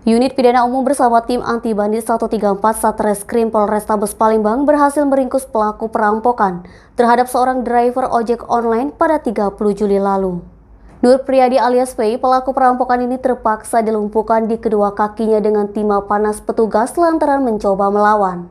Unit Pidana Umum bersama tim anti bandit 134 Satreskrim Polrestabes Palembang berhasil meringkus pelaku perampokan terhadap seorang driver ojek online pada 30 Juli lalu. Nur Priadi alias V, pelaku perampokan ini terpaksa dilumpuhkan di kedua kakinya dengan timah panas petugas lantaran mencoba melawan.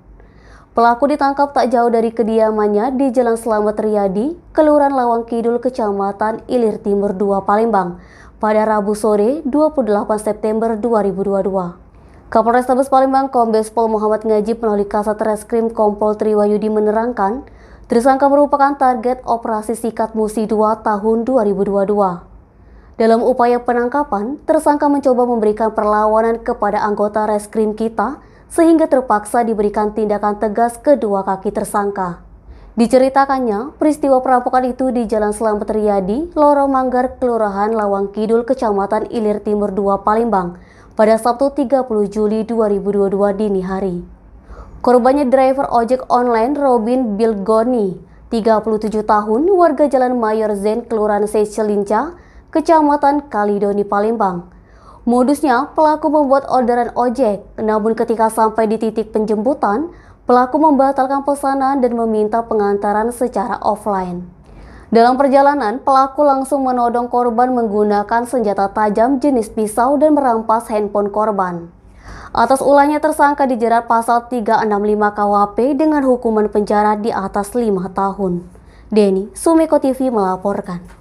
Pelaku ditangkap tak jauh dari kediamannya di Jalan Slamet Riyadi, Kelurahan Lawang Kidul, Kecamatan Ilir Timur 2, Palembang, pada Rabu sore 28 September 2022. Kapolrestabes Palembang Kombes Pol Muhammad Ngajib melalui Kasat Reskrim Kompol Triwayudi menerangkan, tersangka merupakan target operasi Sikat Musi 2 tahun 2022. Dalam upaya penangkapan, tersangka mencoba memberikan perlawanan kepada anggota reskrim kita sehingga terpaksa diberikan tindakan tegas kedua kaki tersangka. Diceritakannya, peristiwa perampokan itu di Jalan Slamet Riyadi, Lorong Manggar, Kelurahan Lawang Kidul, Kecamatan Ilir Timur 2, Palembang, pada Sabtu 30 Juli 2022 dini hari. Korbannya driver ojek online Robin Bilgoni, 37 tahun, warga Jalan Mayor Zen, Kelurahan Secelinca, Kecamatan Kalidoni, Palembang. Modusnya, pelaku membuat orderan ojek, namun ketika sampai di titik penjemputan, pelaku membatalkan pesanan dan meminta pengantaran secara offline. Dalam perjalanan, pelaku langsung menodong korban menggunakan senjata tajam jenis pisau dan merampas handphone korban. Atas ulahnya tersangka dijerat pasal 365 KUHP dengan hukuman penjara di atas 5 tahun. Denny, Sumeko TV melaporkan.